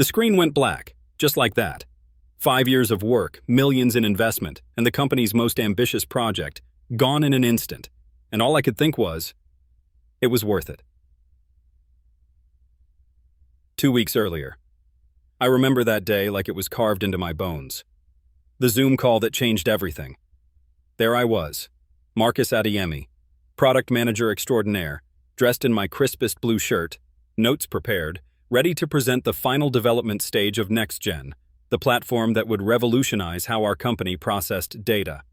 The screen went black, just like that. 5 years of work, millions in investment, and the company's most ambitious project, gone in an instant. And all I could think was, it was worth it. 2 weeks earlier. I remember that day like it was carved into my bones. The Zoom call that changed everything. There I was, Marcus Adeyemi, product manager extraordinaire, dressed in my crispest blue shirt, notes prepared, ready to present the final development stage of NextGen, the platform that would revolutionize how our company processed data.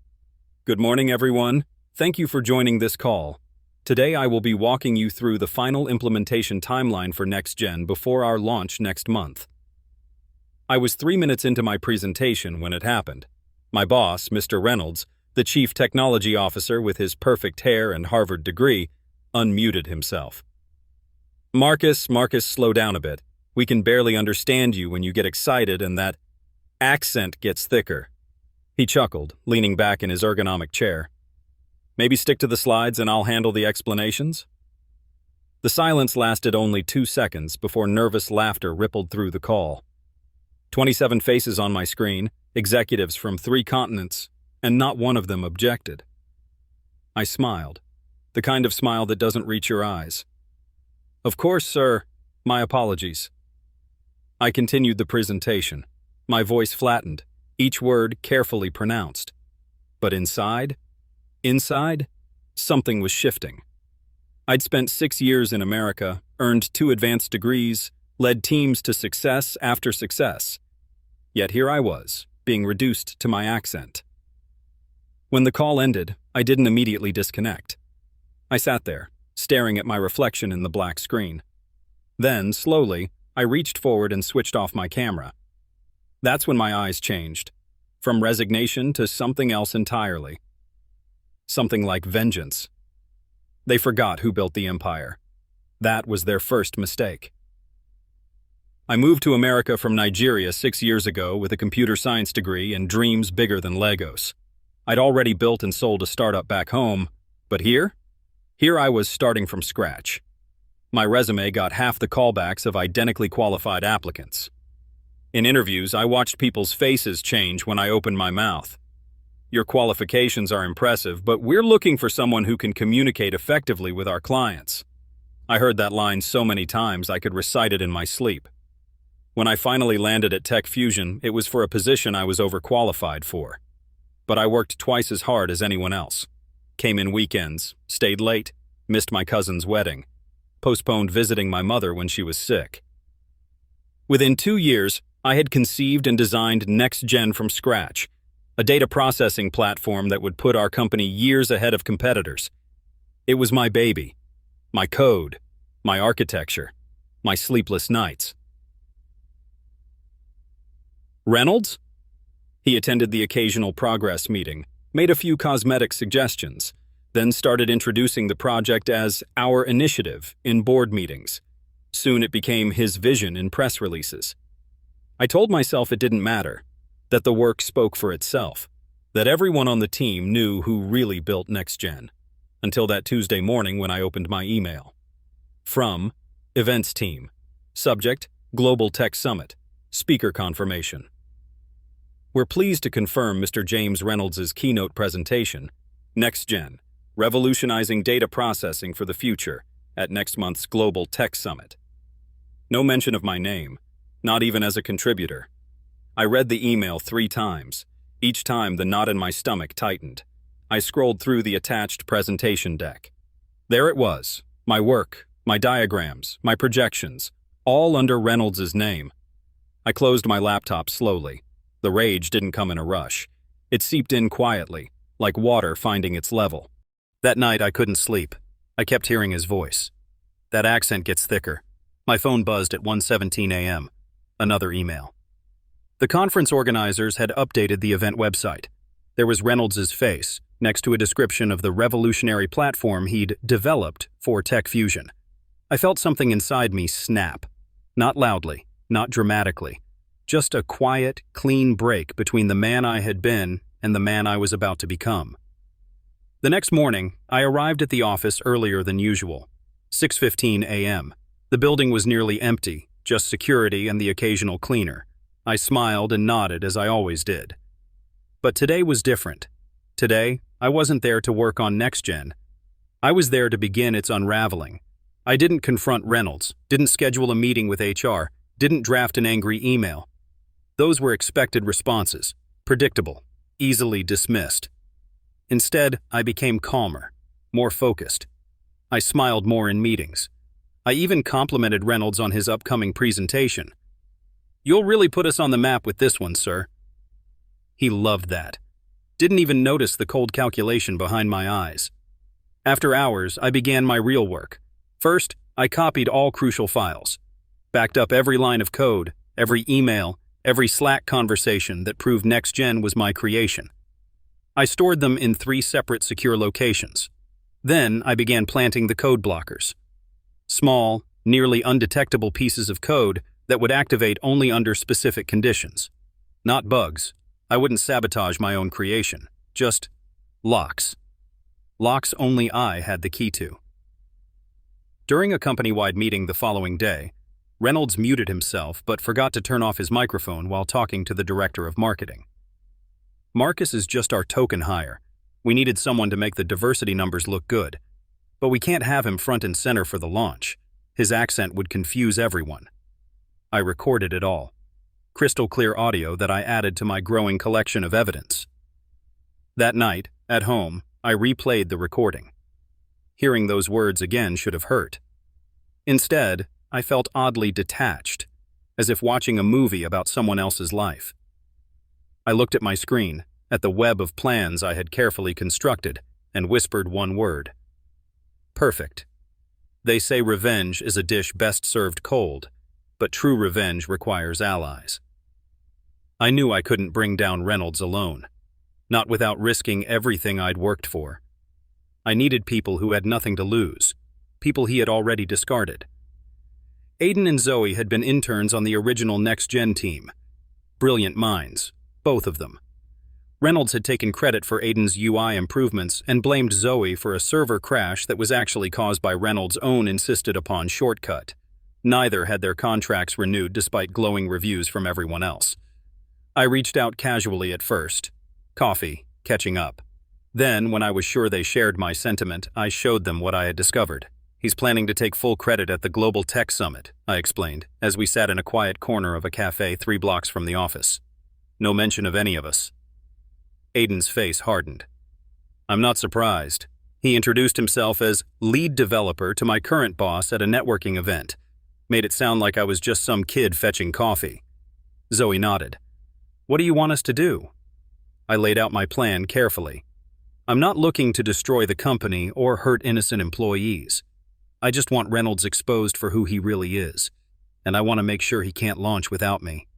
Good morning, everyone. Thank you for joining this call. Today I will be walking you through the final implementation timeline for NextGen before our launch next month. I was 3 minutes into my presentation when it happened. My boss, Mr. Reynolds, the chief technology officer with his perfect hair and Harvard degree, unmuted himself. Marcus, slow down a bit. We can barely understand you when you get excited and that accent gets thicker. He chuckled, leaning back in his ergonomic chair. Maybe stick to the slides and I'll handle the explanations? The silence lasted only 2 seconds before nervous laughter rippled through the call. 27 faces on my screen, executives from 3 continents, and not one of them objected. I smiled, the kind of smile that doesn't reach your eyes. Of course, sir. My apologies. I continued the presentation, my voice flattened, each word carefully pronounced. But inside, something was shifting. I'd spent 6 years in America, earned 2 advanced degrees, led teams to success after success. Yet here I was, being reduced to my accent. When the call ended, I didn't immediately disconnect. I sat there, staring at my reflection in the black screen. Then, slowly, I reached forward and switched off my camera. That's when my eyes changed, from resignation to something else entirely. Something like vengeance. They forgot who built the empire. That was their first mistake. I moved to America from Nigeria 6 years ago with a computer science degree and dreams bigger than Legos. I'd already built and sold a startup back home, but here I was starting from scratch. My resume got half the callbacks of identically qualified applicants. In interviews, I watched people's faces change when I opened my mouth. Your qualifications are impressive, but we're looking for someone who can communicate effectively with our clients. I heard that line so many times I could recite it in my sleep. When I finally landed at Tech Fusion, it was for a position I was overqualified for. But I worked twice as hard as anyone else. Came in weekends, stayed late, missed my cousin's wedding, postponed visiting my mother when she was sick. Within 2 years, I had conceived and designed NextGen from scratch, a data processing platform that would put our company years ahead of competitors. It was my baby, my code, my architecture, my sleepless nights. Reynolds? He attended the occasional progress meeting, made a few cosmetic suggestions, then started introducing the project as our initiative in board meetings. Soon it became his vision in press releases. I told myself it didn't matter, that the work spoke for itself, that everyone on the team knew who really built NextGen, until that Tuesday morning when I opened my email. From Events Team. Subject, Global Tech Summit. Speaker confirmation. We're pleased to confirm Mr. James Reynolds' keynote presentation, NextGen, Revolutionizing Data Processing for the Future, at next month's Global Tech Summit. No mention of my name, not even as a contributor. I read the email 3 times. Each time the knot in my stomach tightened. I scrolled through the attached presentation deck. There it was, my work, my diagrams, my projections, all under Reynolds' name. I closed my laptop slowly. The rage didn't come in a rush. It seeped in quietly, like water finding its level. That night I couldn't sleep. I kept hearing his voice. That accent gets thicker. My phone buzzed at 1:17 a.m. Another email. The conference organizers had updated the event website. There was Reynolds' face, next to a description of the revolutionary platform he'd developed for Tech Fusion. I felt something inside me snap. Not loudly, not dramatically. Just a quiet, clean break between the man I had been and the man I was about to become. The next morning, I arrived at the office earlier than usual. 6:15 a.m. The building was nearly empty, just security and the occasional cleaner. I smiled and nodded as I always did. But today was different. Today, I wasn't there to work on Next Gen. I was there to begin its unraveling. I didn't confront Reynolds, didn't schedule a meeting with HR, didn't draft an angry email. Those were expected responses, predictable, easily dismissed. Instead, I became calmer, more focused. I smiled more in meetings. I even complimented Reynolds on his upcoming presentation. "You'll really put us on the map with this one, sir." He loved that. Didn't even notice the cold calculation behind my eyes. After hours, I began my real work. First, I copied all crucial files, backed up every line of code, every email, every Slack conversation that proved Next Gen was my creation. I stored them in 3 separate secure locations. Then I began planting the code blockers. Small, nearly undetectable pieces of code that would activate only under specific conditions. Not bugs. I wouldn't sabotage my own creation. Just locks. Locks only I had the key to. During a company-wide meeting the following day, Reynolds muted himself but forgot to turn off his microphone while talking to the director of marketing. "Marcus is just our token hire. We needed someone to make the diversity numbers look good. But we can't have him front and center for the launch. His accent would confuse everyone." I recorded it all. Crystal clear audio that I added to my growing collection of evidence. That night, at home, I replayed the recording. Hearing those words again should have hurt. Instead, I felt oddly detached, as if watching a movie about someone else's life. I looked at my screen, at the web of plans I had carefully constructed, and whispered one word. Perfect. They say revenge is a dish best served cold, but true revenge requires allies. I knew I couldn't bring down Reynolds alone, not without risking everything I'd worked for. I needed people who had nothing to lose, people he had already discarded. Aiden and Zoe had been interns on the original Next Gen team. Brilliant minds, both of them. Reynolds had taken credit for Aiden's UI improvements and blamed Zoe for a server crash that was actually caused by Reynolds' own insisted upon shortcut. Neither had their contracts renewed despite glowing reviews from everyone else. I reached out casually at first. Coffee, catching up. Then, when I was sure they shared my sentiment, I showed them what I had discovered. "He's planning to take full credit at the Global Tech Summit," I explained, as we sat in a quiet corner of a cafe 3 blocks from the office. No mention of any of us. Aiden's face hardened. "I'm not surprised." He introduced himself as lead developer to my current boss at a networking event. Made it sound like I was just some kid fetching coffee. Zoe nodded. "What do you want us to do?" I laid out my plan carefully. I'm not looking to destroy the company or hurt innocent employees. I just want Reynolds exposed for who he really is, and I want to make sure he can't launch without me.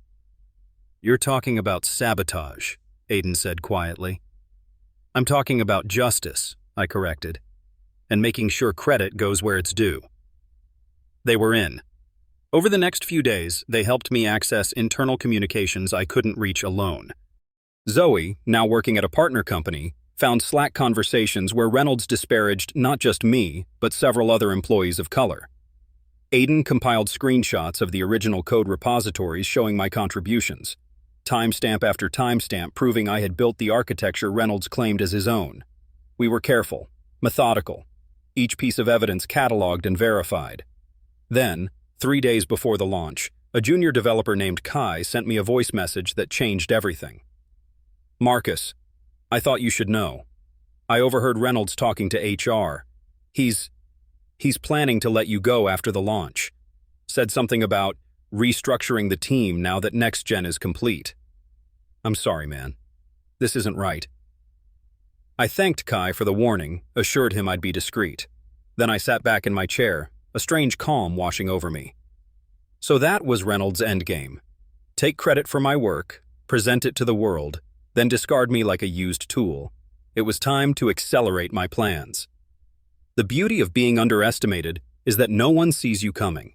"You're talking about sabotage," Aiden said quietly. "I'm talking about justice," I corrected, "and making sure credit goes where it's due." They were in. Over the next few days, they helped me access internal communications I couldn't reach alone. Zoe, now working at a partner company, found Slack conversations where Reynolds disparaged not just me, but several other employees of color. Aiden compiled screenshots of the original code repositories showing my contributions, timestamp after timestamp proving I had built the architecture Reynolds claimed as his own. We were careful, methodical, each piece of evidence cataloged and verified. Then, 3 days before the launch, a junior developer named Kai sent me a voice message that changed everything. "Marcus, I thought you should know. I overheard Reynolds talking to HR. He's planning to let you go after the launch. Said something about restructuring the team now that Next Gen is complete. I'm sorry, man. This isn't right." I thanked Kai for the warning, assured him I'd be discreet. Then I sat back in my chair, a strange calm washing over me. So that was Reynolds' endgame. Take credit for my work, present it to the world, then discard me like a used tool. It was time to accelerate my plans. The beauty of being underestimated is that no one sees you coming.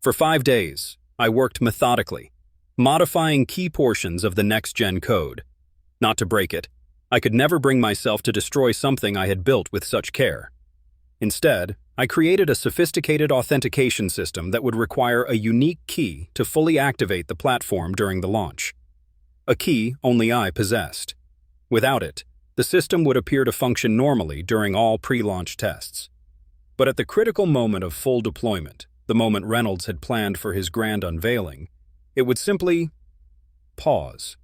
For 5 days, I worked methodically, modifying key portions of the next-gen code. Not to break it, I could never bring myself to destroy something I had built with such care. Instead, I created a sophisticated authentication system that would require a unique key to fully activate the platform during the launch. A key only I possessed. Without it, the system would appear to function normally during all pre-launch tests. But at the critical moment of full deployment, the moment Reynolds had planned for his grand unveiling, it would simply pause.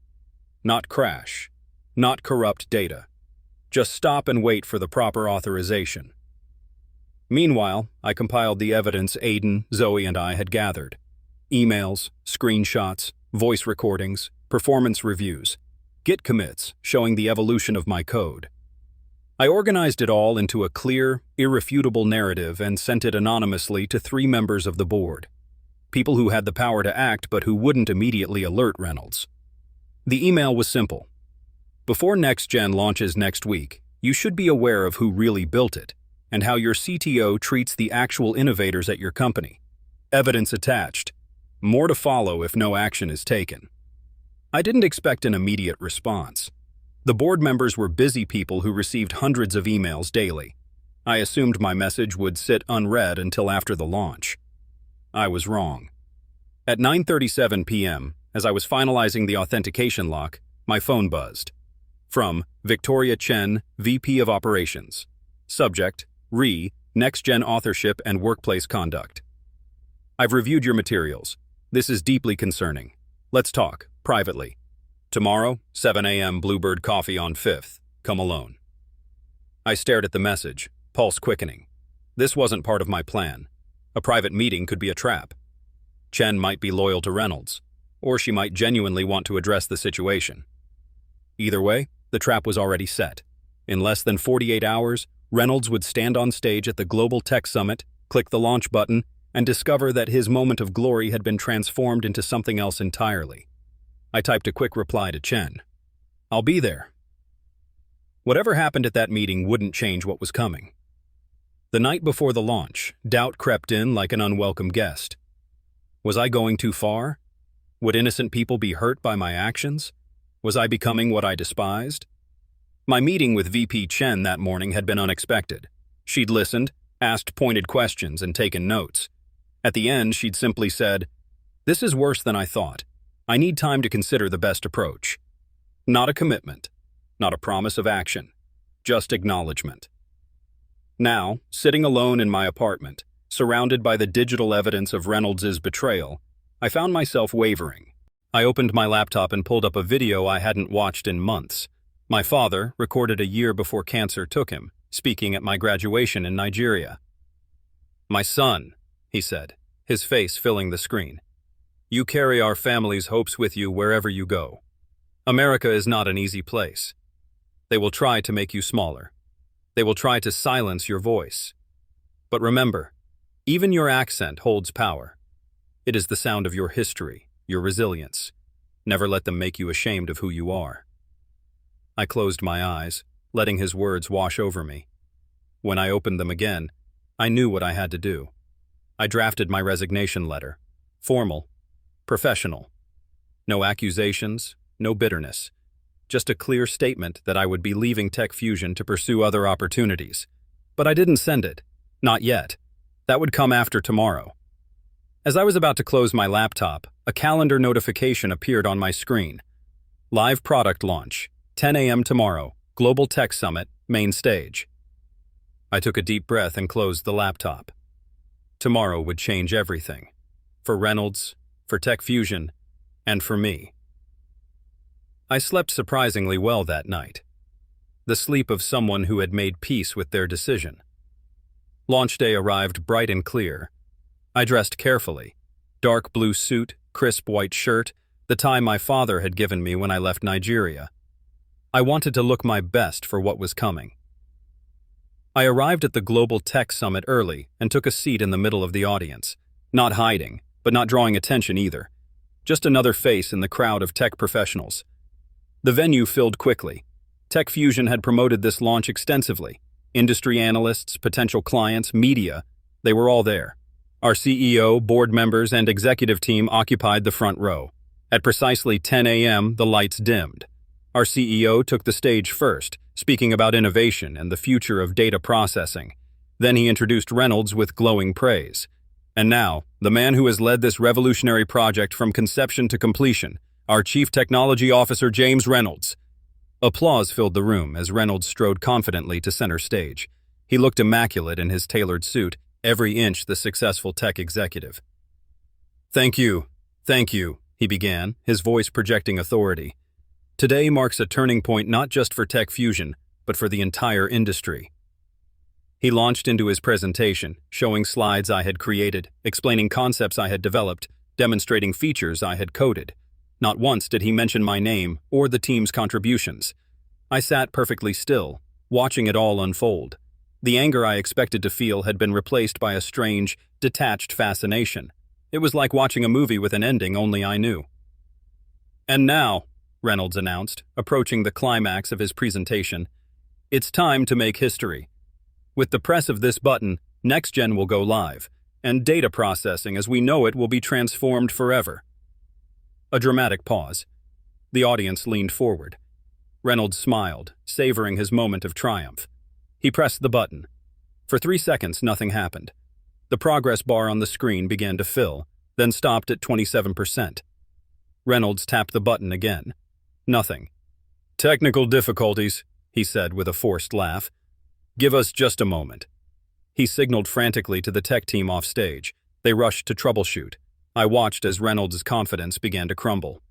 Not crash, not corrupt data. Just stop and wait for the proper authorization. Meanwhile, I compiled the evidence Aiden, Zoe, and I had gathered. Emails, screenshots, voice recordings, performance reviews, Git commits showing the evolution of my code. I organized it all into a clear, irrefutable narrative and sent it anonymously to 3 members of the board. People who had the power to act but who wouldn't immediately alert Reynolds. The email was simple. Before NextGen launches next week, you should be aware of who really built it and how your CTO treats the actual innovators at your company. Evidence attached. More to follow if no action is taken. I didn't expect an immediate response. The board members were busy people who received hundreds of emails daily. I assumed my message would sit unread until after the launch. I was wrong. At 9:37 p.m., as I was finalizing the authentication lock, my phone buzzed. From Victoria Chen, VP of Operations. Subject, NextGen Authorship and Workplace Conduct. I've reviewed your materials. This is deeply concerning. Let's talk, privately. Tomorrow, 7 a.m. Bluebird Coffee on 5th. Come alone. I stared at the message, pulse quickening. This wasn't part of my plan. A private meeting could be a trap. Chen might be loyal to Reynolds, or she might genuinely want to address the situation. Either way, the trap was already set. In less than 48 hours, Reynolds would stand on stage at the Global Tech Summit, click the launch button, and discover that his moment of glory had been transformed into something else entirely. I typed a quick reply to Chen. I'll be there. Whatever happened at that meeting wouldn't change what was coming. The night before the launch, doubt crept in like an unwelcome guest. Was I going too far? Would innocent people be hurt by my actions? Was I becoming what I despised? My meeting with VP Chen that morning had been unexpected. She'd listened, asked pointed questions, and taken notes. At the end, she'd simply said, "This is worse than I thought. I need time to consider the best approach." Not a commitment, not a promise of action, just acknowledgement. Now, sitting alone in my apartment, surrounded by the digital evidence of Reynolds' betrayal, I found myself wavering. I opened my laptop and pulled up a video I hadn't watched in months. My father, recorded a year before cancer took him, speaking at my graduation in Nigeria. "My son," he said, his face filling the screen. "You carry our family's hopes with you wherever you go. America is not an easy place. They will try to make you smaller. They will try to silence your voice. But remember, even your accent holds power. It is the sound of your history, your resilience. Never let them make you ashamed of who you are." I closed my eyes, letting his words wash over me. When I opened them again, I knew what I had to do. I drafted my resignation letter. Formal, professional. No accusations, no bitterness. Just a clear statement that I would be leaving Tech Fusion to pursue other opportunities. But I didn't send it. Not yet. That would come after tomorrow. As I was about to close my laptop, a calendar notification appeared on my screen. Live product launch, 10 a.m. tomorrow, Global Tech Summit, main stage. I took a deep breath and closed the laptop. Tomorrow would change everything. For Reynolds, for Tech Fusion, and for me. I slept surprisingly well that night. The sleep of someone who had made peace with their decision. Launch day arrived bright and clear. I dressed carefully. Dark blue suit, crisp white shirt, the tie my father had given me when I left Nigeria. I wanted to look my best for what was coming. I arrived at the Global Tech Summit early and took a seat in the middle of the audience, not hiding, but not drawing attention either. Just another face in the crowd of tech professionals. The venue filled quickly. Tech Fusion had promoted this launch extensively. Industry analysts, potential clients, media, they were all there. Our CEO, board members, and executive team occupied the front row. At precisely 10 a.m., the lights dimmed. Our CEO took the stage first, speaking about innovation and the future of data processing. Then he introduced Reynolds with glowing praise. And now, the man who has led this revolutionary project from conception to completion, our Chief Technology Officer James Reynolds. Applause filled the room as Reynolds strode confidently to center stage. He looked immaculate in his tailored suit, every inch the successful tech executive. Thank you, he began, his voice projecting authority. Today marks a turning point not just for Tech Fusion, but for the entire industry. He launched into his presentation, showing slides I had created, explaining concepts I had developed, demonstrating features I had coded. Not once did he mention my name or the team's contributions. I sat perfectly still, watching it all unfold. The anger I expected to feel had been replaced by a strange, detached fascination. It was like watching a movie with an ending only I knew. And now, Reynolds announced, approaching the climax of his presentation, it's time to make history. With the press of this button, NextGen will go live, and data processing as we know it will be transformed forever. A dramatic pause. The audience leaned forward. Reynolds smiled, savoring his moment of triumph. He pressed the button. For 3 seconds, nothing happened. The progress bar on the screen began to fill, then stopped at 27%. Reynolds tapped the button again. Nothing. Technical difficulties, he said with a forced laugh. Give us just a moment. He signaled frantically to the tech team off stage. They rushed to troubleshoot. I watched as Reynolds' confidence began to crumble.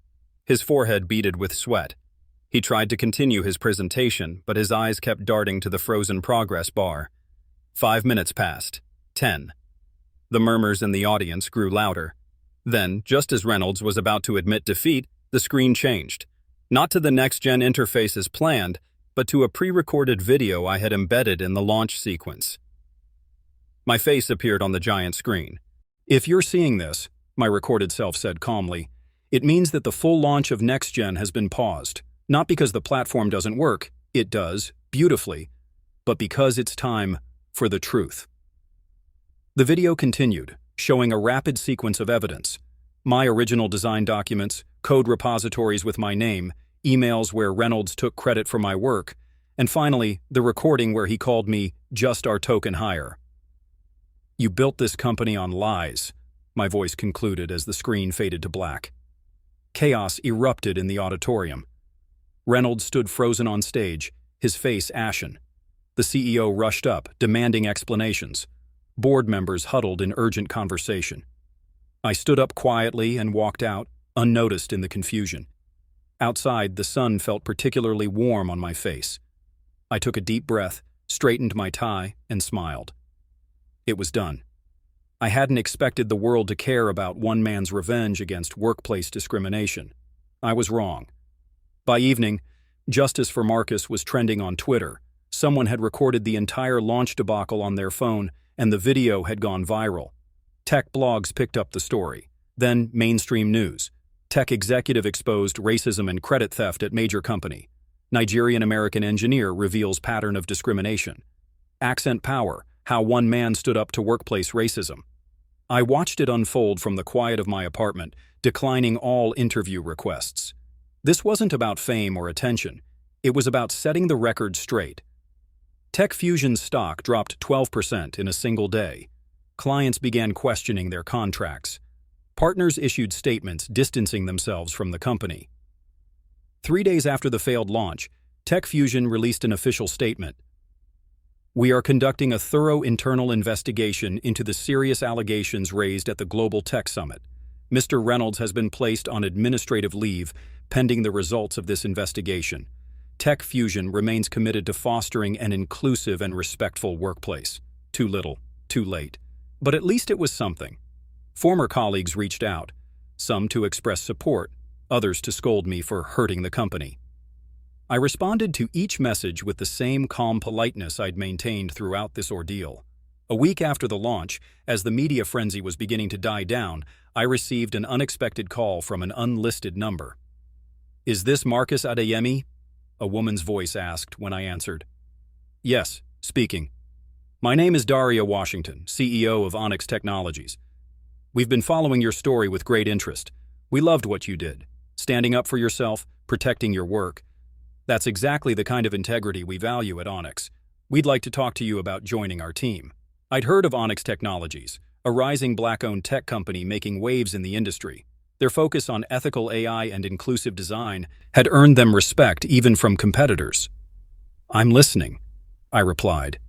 His forehead beaded with sweat. He tried to continue his presentation, but his eyes kept darting to the frozen progress bar. 5 minutes passed. 10. The murmurs in the audience grew louder. Then, just as Reynolds was about to admit defeat, the screen changed. Not to the next-gen interface as planned, but to a pre-recorded video I had embedded in the launch sequence. My face appeared on the giant screen. If you're seeing this, my recorded self said calmly, it means that the full launch of NextGen has been paused. Not because the platform doesn't work, it does, beautifully, but because it's time for the truth. The video continued, showing a rapid sequence of evidence. My original design documents, code repositories with my name, emails where Reynolds took credit for my work, and finally, the recording where he called me just our token hire. You built this company on lies, my voice concluded as the screen faded to black. Chaos erupted in the auditorium. Reynolds stood frozen on stage, his face ashen. The CEO rushed up, demanding explanations. Board members huddled in urgent conversation. I stood up quietly and walked out, unnoticed in the confusion. Outside, the sun felt particularly warm on my face. I took a deep breath, straightened my tie, and smiled. It was done. I hadn't expected the world to care about one man's revenge against workplace discrimination. I was wrong. By evening, Justice for Marcus was trending on Twitter. Someone had recorded the entire launch debacle on their phone, and the video had gone viral. Tech blogs picked up the story. Then mainstream news. Tech executive exposed racism and credit theft at major company. Nigerian-American engineer reveals pattern of discrimination. Accent Power, how one man stood up to workplace racism. I watched it unfold from the quiet of my apartment, declining all interview requests. This wasn't about fame or attention. It was about setting the record straight. Tech Fusion's stock dropped 12% in a single day. Clients began questioning their contracts. Partners issued statements distancing themselves from the company. 3 days after the failed launch, Tech Fusion released an official statement. We are conducting a thorough internal investigation into the serious allegations raised at the Global Tech Summit. Mr. Reynolds has been placed on administrative leave pending the results of this investigation. Tech Fusion remains committed to fostering an inclusive and respectful workplace. Too little, too late. But at least it was something. Former colleagues reached out, some to express support, others to scold me for hurting the company. I responded to each message with the same calm politeness I'd maintained throughout this ordeal. A week after the launch, as the media frenzy was beginning to die down, I received an unexpected call from an unlisted number. Is this Marcus Adeyemi? A woman's voice asked when I answered. Yes, speaking. My name is Daria Washington, CEO of Onyx Technologies. We've been following your story with great interest. We loved what you did, standing up for yourself, protecting your work. That's exactly the kind of integrity we value at Onyx. We'd like to talk to you about joining our team. I'd heard of Onyx Technologies, a rising black-owned tech company making waves in the industry. Their focus on ethical AI and inclusive design had earned them respect even from competitors. "I'm listening," I replied.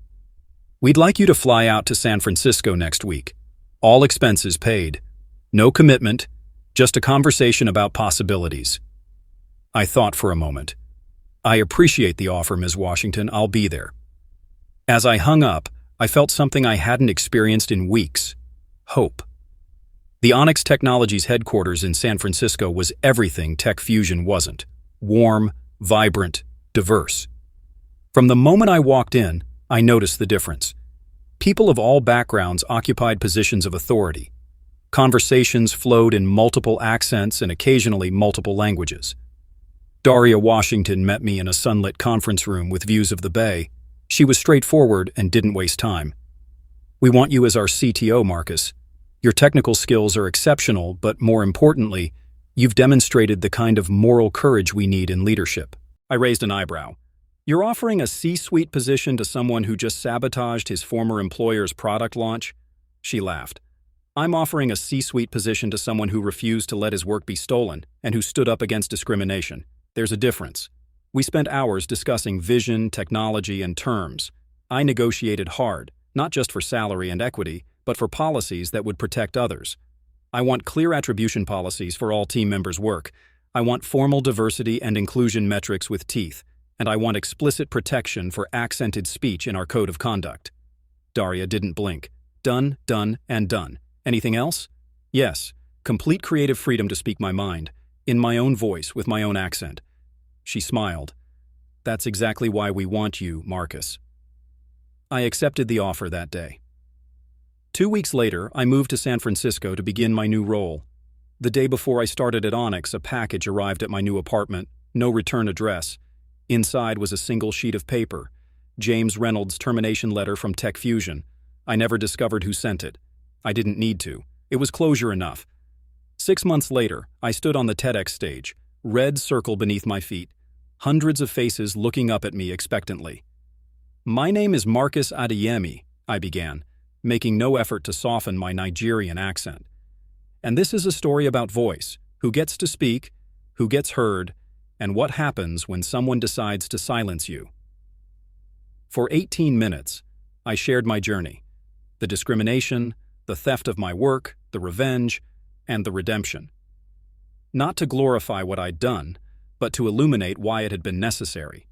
"We'd like you to fly out to San Francisco next week. All expenses paid. No commitment, just a conversation about possibilities." I thought for a moment. "I appreciate the offer, Ms. Washington. I'll be there." As I hung up, I felt something I hadn't experienced in weeks: hope. The Onyx Technologies headquarters in San Francisco was everything Tech Fusion wasn't: warm, vibrant, diverse. From the moment I walked in, I noticed the difference. People of all backgrounds occupied positions of authority. Conversations flowed in multiple accents and occasionally multiple languages. Daria Washington met me in a sunlit conference room with views of the bay. She was straightforward and didn't waste time. "We want you as our CTO, Marcus. Your technical skills are exceptional, but more importantly, you've demonstrated the kind of moral courage we need in leadership." I raised an eyebrow. "You're offering a C-suite position to someone who just sabotaged his former employer's product launch?" She laughed. "I'm offering a C-suite position to someone who refused to let his work be stolen and who stood up against discrimination. There's a difference." We spent hours discussing vision, technology, and terms. I negotiated hard, not just for salary and equity, but for policies that would protect others. I want clear attribution policies for all team members' work. I want formal diversity and inclusion metrics with teeth. And I want explicit protection for accented speech in our code of conduct. Daria didn't blink. Done, done, and done. Anything else? Yes. Complete creative freedom to speak my mind, in my own voice, with my own accent. She smiled. "That's exactly why we want you, Marcus." I accepted the offer that day. 2 weeks later, I moved to San Francisco to begin my new role. The day before I started at Onyx, a package arrived at my new apartment, no return address. Inside was a single sheet of paper, James Reynolds' termination letter from Tech Fusion. I never discovered who sent it. I didn't need to. It was closure enough. 6 months later, I stood on the TEDx stage, red circle beneath my feet, hundreds of faces looking up at me expectantly. "My name is Marcus Adeyemi," I began, making no effort to soften my Nigerian accent. "And this is a story about voice, who gets to speak, who gets heard, and what happens when someone decides to silence you." For 18 minutes, I shared my journey: the discrimination, the theft of my work, the revenge, and the redemption. Not to glorify what I'd done, but to illuminate why it had been necessary.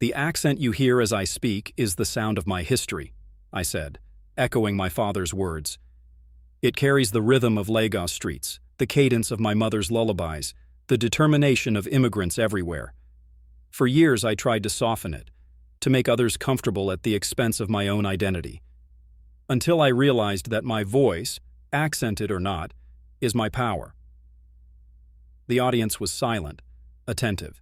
"The accent you hear as I speak is the sound of my history," I said, echoing my father's words. "It carries the rhythm of Lagos streets, the cadence of my mother's lullabies, the determination of immigrants everywhere. For years I tried to soften it, to make others comfortable at the expense of my own identity, until I realized that my voice, accented or not, is my power." The audience was silent, attentive.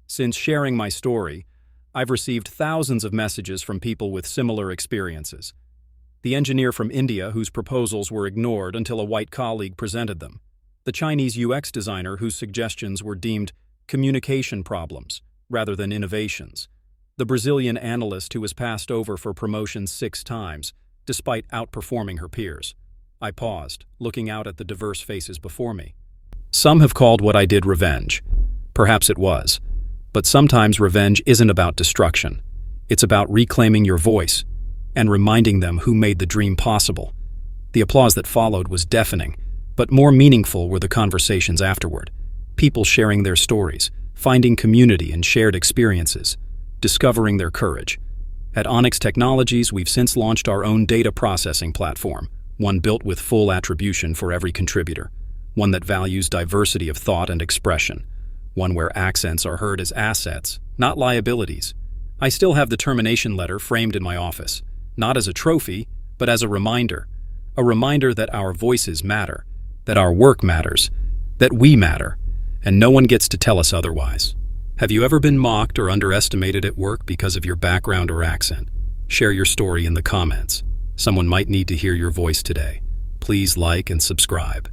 Since sharing my story, I've received thousands of messages from people with similar experiences. The engineer from India whose proposals were ignored until a white colleague presented them. The Chinese UX designer whose suggestions were deemed communication problems rather than innovations. The Brazilian analyst who was passed over for promotion 6 times, despite outperforming her peers. I paused, looking out at the diverse faces before me. Some have called what I did revenge. Perhaps it was. But sometimes revenge isn't about destruction. It's about reclaiming your voice and reminding them who made the dream possible. The applause that followed was deafening, but more meaningful were the conversations afterward. People sharing their stories, finding community in shared experiences, discovering their courage. At Onyx Technologies, we've since launched our own data processing platform, one built with full attribution for every contributor, one that values diversity of thought and expression, one where accents are heard as assets, not liabilities. I still have the termination letter framed in my office, not as a trophy, but as a reminder that our voices matter, that our work matters, that we matter, and no one gets to tell us otherwise. Have you ever been mocked or underestimated at work because of your background or accent? Share your story in the comments. Someone might need to hear your voice today. Please like and subscribe.